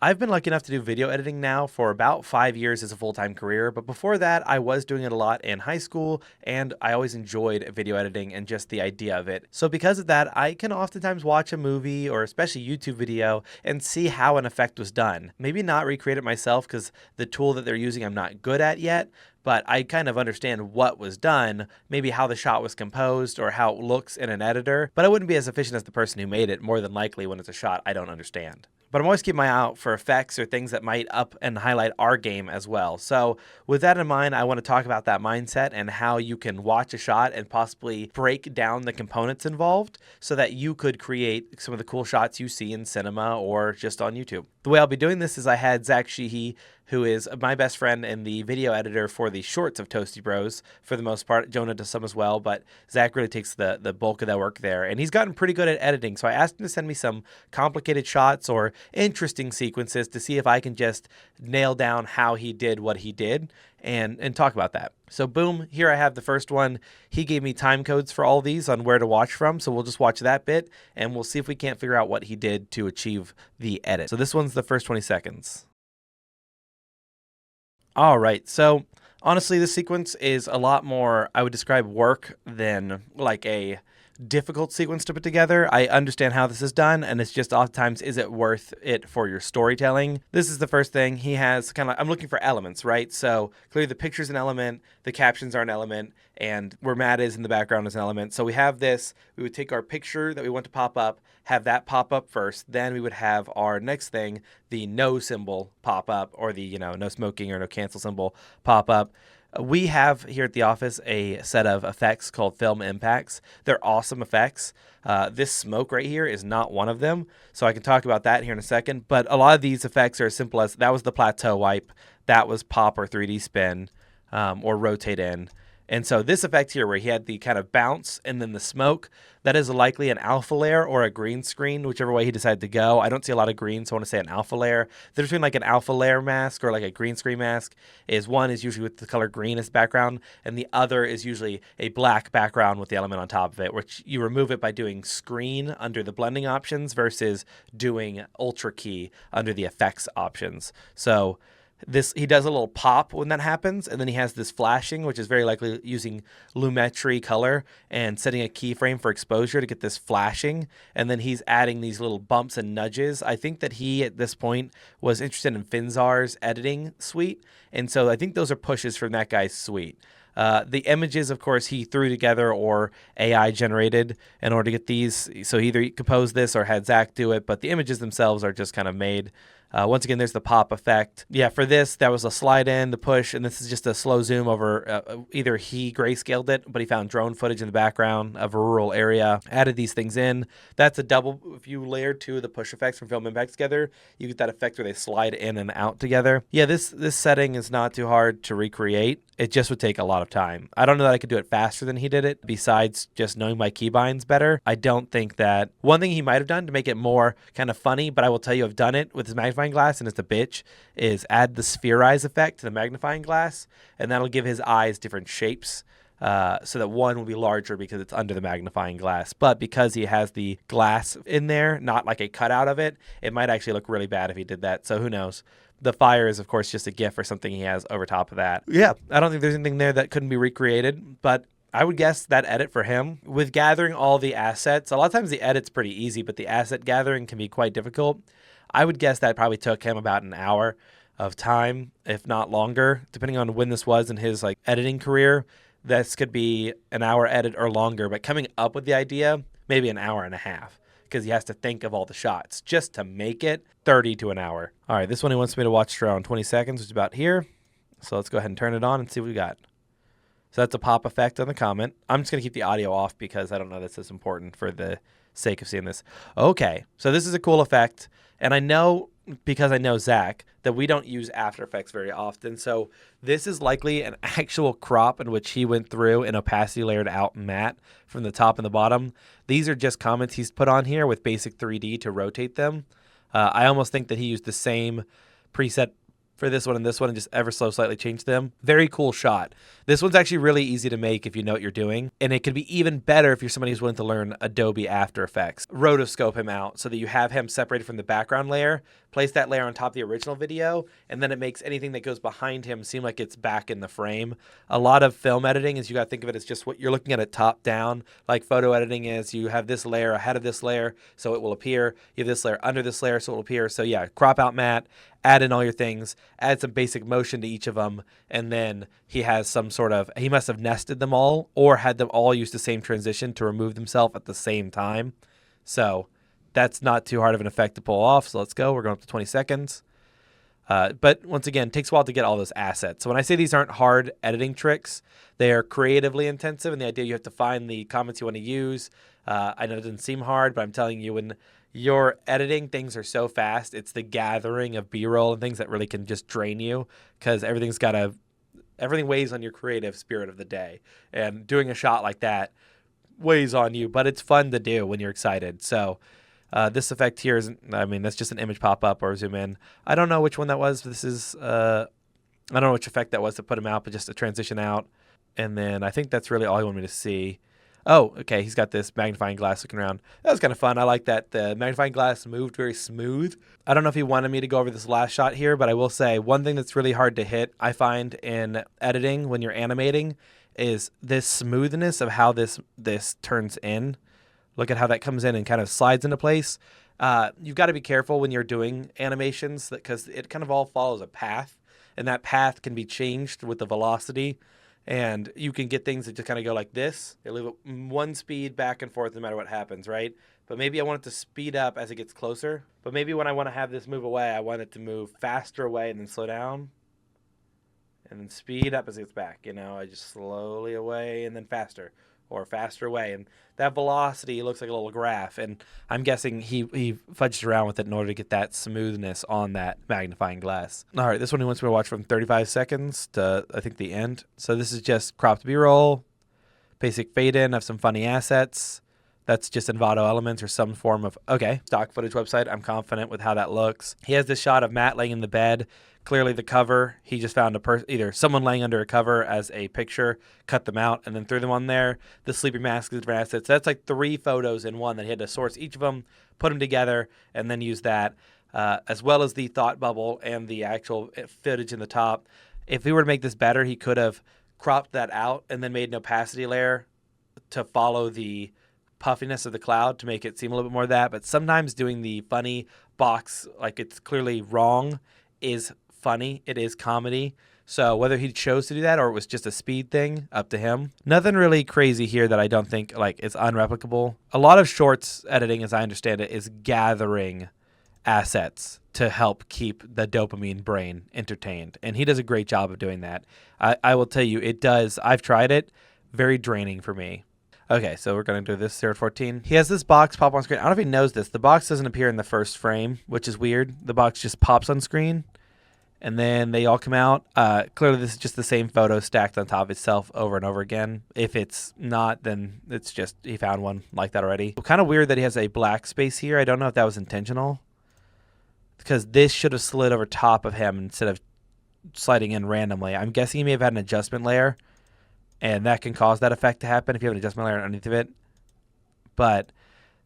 I've been lucky enough to do video editing now for about 5 years as a full-time career, but before that, I was doing it a lot in high school, and I always enjoyed video editing and just the idea of it. So because of that, I can oftentimes watch a movie or especially YouTube video and see how an effect was done. Maybe not recreate it myself because the tool that they're using I'm not good at yet, but I kind of understand what was done, maybe how the shot was composed or how it looks in an editor, but I wouldn't be as efficient as the person who made it, more than likely when it's a shot I don't understand. But I'm always keeping my eye out for effects or things that might up and highlight our game as well. So with that in mind, I want to talk about that mindset and how you can watch a shot and possibly break down the components involved so that you could create some of the cool shots you see in cinema or just on YouTube. The way I'll be doing this is I had Zach Sheehy, who is my best friend and the video editor for the shorts of Toasty Bros for the most part. Jonah does some as well, but Zach really takes the bulk of that work there. And he's gotten pretty good at editing. So I asked him to send me some complicated shots or interesting sequences to see if I can just nail down how he did what he did and talk about that. So boom, here I have the first one. He gave me time codes for all these on where to watch from. So we'll just watch that bit and we'll see if we can't figure out what he did to achieve the edit. So this one's the first 20 seconds. All right, so honestly, this sequence is a lot more, I would describe, work than like a difficult sequence to put together. I understand how this is done, and it's just oftentimes, is it worth it for your storytelling? This is the first thing. He has kind of, I'm looking for elements, right? So clearly the picture's an element, the captions are an element, and where Matt is in the background is an element. So we have this, we would take our picture that we want to pop up, have that pop up first, then we would have our next thing, the no symbol pop up, or the, no smoking or no cancel symbol pop up. We have here at the office a set of effects called Film Impacts. They're awesome effects. This smoke right here is not one of them, so I can talk about that here in a second. But a lot of these effects are as simple as that was the plateau wipe, that was pop or 3D spin, or rotate in. And so this effect here where he had the kind of bounce and then the smoke, that is likely an alpha layer or a green screen, whichever way he decided to go. I don't see a lot of green, so I want to say an alpha layer. The difference between like an alpha layer mask or like a green screen mask is one is usually with the color green as background, and the other is usually a black background with the element on top of it, which you remove it by doing screen under the blending options versus doing ultra key under the effects options. So this, he does a little pop when that happens, and then he has this flashing, which is very likely using Lumetri color and setting a keyframe for exposure to get this flashing, and then he's adding these little bumps and nudges. I think that he at this point was interested in Finzar's editing suite, and so I think those are pushes from that guy's suite. The images, of course, he threw together or AI generated in order to get these. So he either composed this or had Zach do it, but the images themselves are just kind of made. Once again, there's the pop effect. Yeah, for this, that was a slide in, the push, and this is just a slow zoom over either he grayscaled it, but he found drone footage in the background of a rural area, added these things in. That's a double, if you layer two of the push effects from Film Impact together, you get that effect where they slide in and out together. Yeah, this setting is not too hard to recreate. It just would take a lot of time. I don't know that I could do it faster than he did it, besides just knowing my keybinds better. I don't think that, one thing he might have done to make it more kind of funny, but I will tell you I've done it with his magnifying glass and it's a bitch, is add the spherize effect to the magnifying glass, and that'll give his eyes different shapes. So that one will be larger because it's under the magnifying glass. But because he has the glass in there, not like a cutout of it, it might actually look really bad if he did that. So who knows? The fire is, of course, just a GIF or something he has over top of that. Yeah, I don't think there's anything there that couldn't be recreated, but I would guess that edit for him, with gathering all the assets, a lot of times the edit's pretty easy, but the asset gathering can be quite difficult. I would guess that probably took him about an hour of time, if not longer, depending on when this was in his like editing career. This could be an hour edit or longer, but coming up with the idea, maybe an hour and a half, because he has to think of all the shots just to make it 30 to an hour. All right, this one he wants me to watch for around 20 seconds, which is about here. So let's go ahead and turn it on and see what we got. So that's a pop effect on the comment. I'm just going to keep the audio off because I don't know this is important for the sake of seeing this. Okay, so this is a cool effect. And I know, because I know Zach, that we don't use After Effects very often. So this is likely an actual crop in which he went through and opacity layered out matte from the top and the bottom. These are just comments he's put on here with basic 3D to rotate them. I almost think that he used the same preset for this one and just ever so slightly change them. Very cool shot. This one's actually really easy to make if you know what you're doing. And it could be even better if you're somebody who's willing to learn Adobe After Effects. Rotoscope him out so that you have him separated from the background layer, place that layer on top of the original video, and then it makes anything that goes behind him seem like it's back in the frame. A lot of film editing is you got to think of it as just what you're looking at it top down, like photo editing is. You have this layer ahead of this layer, so it will appear. You have this layer under this layer, so it will appear. So yeah, crop out matte, add in all your things, add some basic motion to each of them, and then he has some sort of, he must have nested them all or had them all use the same transition to remove themselves at the same time. So that's not too hard of an effect to pull off. So let's go. We're going up to 20 seconds. But once again, it takes a while to get all those assets. So when I say these aren't hard editing tricks, they are creatively intensive. And the idea you have to find the comments you want to use. I know it doesn't seem hard, but I'm telling you, when you're editing, things are so fast. It's the gathering of B-roll and things that really can just drain you, because everything weighs on your creative spirit of the day. And doing a shot like that weighs on you, but it's fun to do when you're excited. So this effect here isn't, I mean, that's just an image pop up or zoom in. I don't know which one that was. This is, I don't know which effect that was to put him out, but just a transition out. And then I think that's really all he wanted me to see. Oh, okay. He's got this magnifying glass looking around. That was kind of fun. I like that the magnifying glass moved very smooth. I don't know if he wanted me to go over this last shot here, but I will say one thing that's really hard to hit, I find, in editing when you're animating, is this smoothness of how this turns in. Look at how that comes in and kind of slides into place. You've got to be careful when you're doing animations because it kind of all follows a path, and that path can be changed with the velocity. And you can get things that just kind of go like this. They leave it one speed back and forth no matter what happens, right? But maybe I want it to speed up as it gets closer. But maybe when I want to have this move away, I want it to move faster away and then slow down. And then speed up as it gets back. You know, I just slowly away and then faster. Or faster away. And that velocity looks like a little graph. And I'm guessing he fudged around with it in order to get that smoothness on that magnifying glass. All right, this one he wants me to watch from 35 seconds to, I think, the end. So this is just cropped B-roll, basic fade in of some funny assets. That's just Envato Elements or some form of, okay, stock footage website. I'm confident with how that looks. He has this shot of Matt laying in the bed. Clearly the cover, he just found either someone laying under a cover as a picture, cut them out, and then threw them on there. The sleeping mask is different assets. So that's like 3 photos in one that he had to source each of them, put them together, and then use that, as well as the thought bubble and the actual footage in the top. If he were to make this better, he could have cropped that out and then made an opacity layer to follow the puffiness of the cloud to make it seem a little bit more of that. But sometimes doing the funny box, like it's clearly wrong, is funny. It is comedy. So whether he chose to do that or it was just a speed thing, up to him. Nothing really crazy here that I don't think like is unreplicable. A lot of shorts editing, as I understand it, is gathering assets to help keep the dopamine brain entertained. And he does a great job of doing that. I will tell you, it does. I've tried it. Very draining for me. Okay, so we're going to do this 0 to 14. He has this box pop on screen. I don't know if he knows this. The box doesn't appear in the first frame, which is weird. The box just pops on screen, and then they all come out. Clearly, this is just the same photo stacked on top of itself over and over again. If it's not, then it's just he found one like that already. Kind of weird that he has a black space here. I don't know if that was intentional, because this should have slid over top of him instead of sliding in randomly. I'm guessing he may have had an adjustment layer, and that can cause that effect to happen if you have an adjustment layer underneath of it. But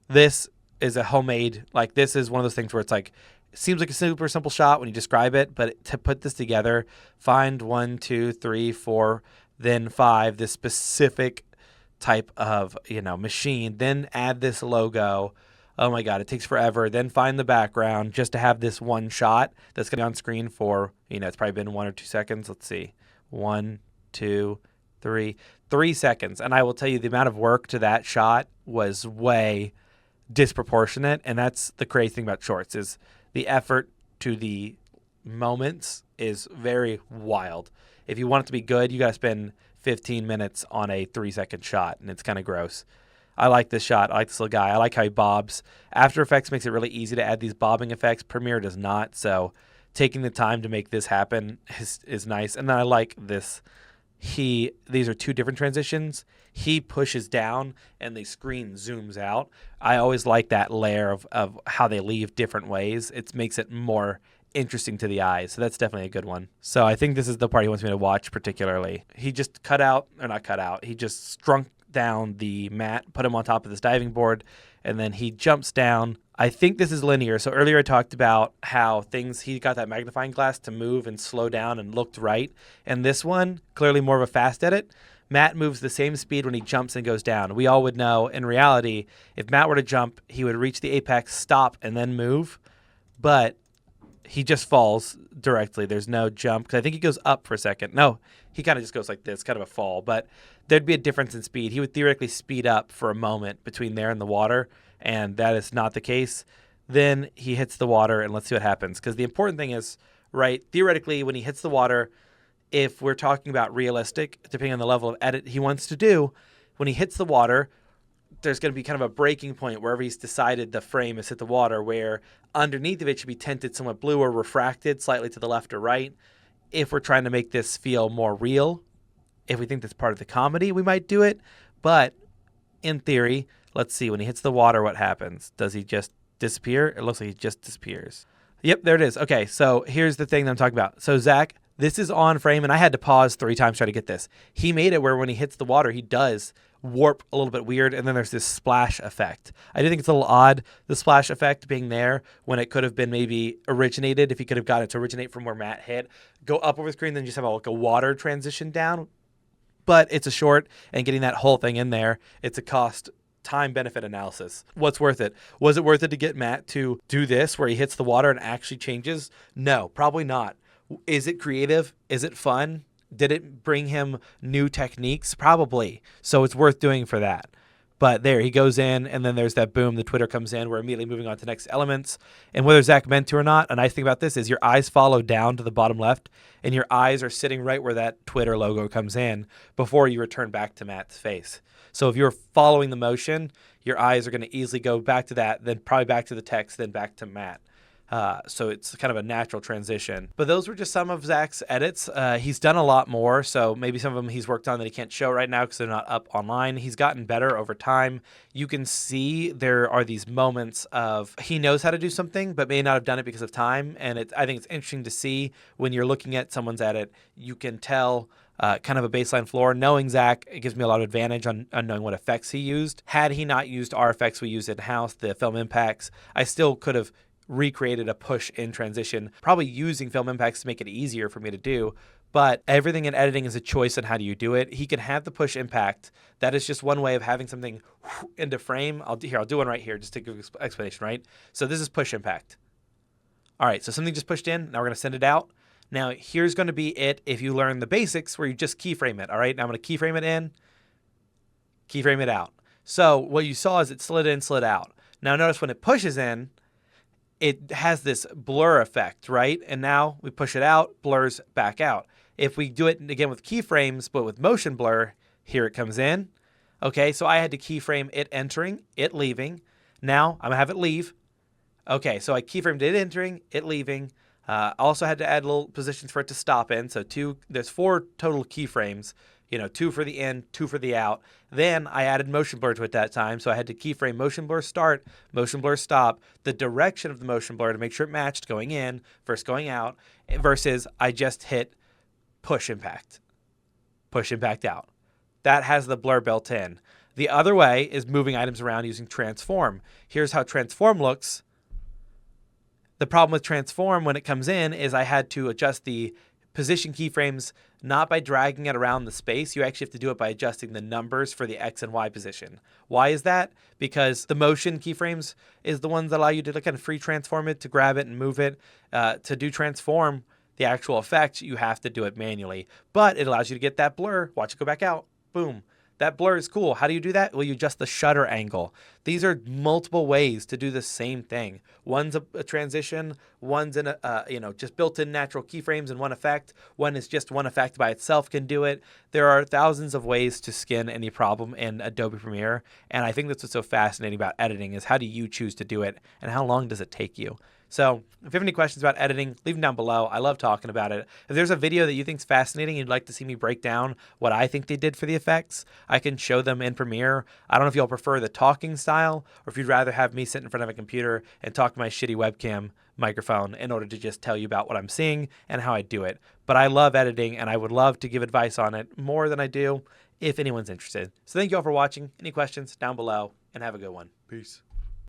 this is a homemade, like this is one of those things where it's like, it seems like a super simple shot when you describe it, but to put this together, find 1, 2, 3, 4, then 5, this specific type of, machine, then add this logo. Oh my God, it takes forever. Then find the background just to have this one shot that's going to be on screen for, it's probably been 1 or 2 seconds. Let's see. 1, 2, 3 seconds. And I will tell you, the amount of work to that shot was way disproportionate. And that's the crazy thing about shorts, is the effort to the moments is very wild. If you want it to be good, you got to spend 15 minutes on a 3-second shot, and it's kind of gross. I like this shot. I like this little guy. I like how he bobs. After Effects makes it really easy to add these bobbing effects. Premiere does not. So taking the time to make this happen is nice. And then I like this. These are 2 different transitions. He pushes down and the screen zooms out. I always like that layer of how they leave different ways. It makes it more interesting to the eyes. So that's definitely a good one. So I think this is the part he wants me to watch particularly. He just he just strunk down the mat, put him on top of this diving board, and then he jumps down. I think this is linear. So earlier I talked about how he got that magnifying glass to move and slow down and looked right. And this one, clearly more of a fast edit. Matt moves the same speed when he jumps and goes down. We all would know in reality, if Matt were to jump, he would reach the apex, stop, and then move. But he just falls directly. There's no jump. Because I think he goes up for a second. No, he kind of just goes like this, kind of a fall. But there'd be a difference in speed. He would theoretically speed up for a moment between there and the water, and that is not the case. Then he hits the water, and let's see what happens. Because the important thing is, right, theoretically, when he hits the water, if we're talking about realistic, depending on the level of edit he wants to do, when he hits the water, there's going to be kind of a breaking point wherever he's decided the frame has hit the water, where underneath of it should be tinted somewhat blue or refracted slightly to the left or right. If we're trying to make this feel more real, if we think that's part of the comedy, we might do it. But in theory, let's see, when he hits the water, what happens? Does he just disappear? It looks like he just disappears. Yep, there it is. Okay, so here's the thing that I'm talking about. So Zach, this is on frame, and I had to pause 3 times to try to get this. He made it where when he hits the water, he does warp a little bit weird, and then there's this splash effect. I do think it's a little odd, the splash effect being there when it could have been maybe originated, if he could have gotten it to originate from where Matt hit, go up over the screen, then just have like a water transition down. But it's a short, and getting that whole thing in there, it's a cost time benefit analysis. What's worth it? Was it worth it to get Matt to do this where he hits the water and actually changes? No, probably not. Is it creative? Is it fun? Did it bring him new techniques? Probably. So it's worth doing for that. But there, he goes in, and then there's that boom, the Twitter comes in, we're immediately moving on to next elements. And whether Zach meant to or not, a nice thing about this is your eyes follow down to the bottom left, and your eyes are sitting right where that Twitter logo comes in before you return back to Matt's face. So if you're following the motion, your eyes are going to easily go back to that, then probably back to the text, then back to Matt. So it's kind of a natural transition. But those were just some of Zach's edits. He's done a lot more, so maybe some of them he's worked on that he can't show right now because they're not up online. He's gotten better over time. You can see there are these moments of he knows how to do something, but may not have done it because of time. And I think it's interesting to see when you're looking at someone's edit, you can tell kind of a baseline floor. Knowing Zach, it gives me a lot of advantage on knowing what effects he used. Had he not used our effects we use in-house, the film impacts, I still could have recreated a push in transition, probably using film impacts to make it easier for me to do. But everything in editing is a choice on how do you do it. He can have the push impact. That is just one way of having something into frame. I'll do one right here just to give explanation, right? So this is push impact. All right, so something just pushed in. Now we're going to send it out. Now here's going to be it if you learn the basics where you just keyframe it. All right, now I'm going to keyframe it in, keyframe it out. So what you saw is it slid in, slid out. Now notice when it pushes in, it has this blur effect, right? And now we push it out, blurs back out. If we do it again with keyframes, but with motion blur, here it comes in. Okay, so I had to keyframe it entering, it leaving. Now I'm gonna have it leave. Okay, so I keyframed it entering, it leaving. Also had to add little positions for it to stop in. So there's 4 total keyframes. 2 for the in, 2 for the out. Then I added motion blur to it that time, so I had to keyframe motion blur start, motion blur stop, the direction of the motion blur to make sure it matched going in versus going out, versus I just hit push impact out. That has the blur built in. The other way is moving items around using transform. Here's how transform looks. The problem with transform when it comes in is I had to adjust the position keyframes not by dragging it around the space. You actually have to do it by adjusting the numbers for the X and Y position. Why is that? Because the motion keyframes is the ones that allow you to kind of free transform it, to grab it and move it. To do transform, the actual effect, you have to do it manually. But it allows you to get that blur. Watch it go back out. Boom. That blur is cool. How do you do that? Well, you adjust the shutter angle. These are multiple ways to do the same thing. One's a transition. One's in just built-in natural keyframes and one effect. One is just one effect by itself can do it. There are thousands of ways to skin any problem in Adobe Premiere, and I think that's what's so fascinating about editing is how do you choose to do it, and how long does it take you? So if you have any questions about editing, leave them down below. I love talking about it. If there's a video that you think is fascinating, you'd like to see me break down what I think they did for the effects, I can show them in Premiere. I don't know if y'all prefer the talking style or if you'd rather have me sit in front of a computer and talk to my shitty webcam microphone in order to just tell you about what I'm seeing and how I do it. But I love editing and I would love to give advice on it more than I do if anyone's interested. So thank you all for watching. Any questions down below and have a good one. Peace.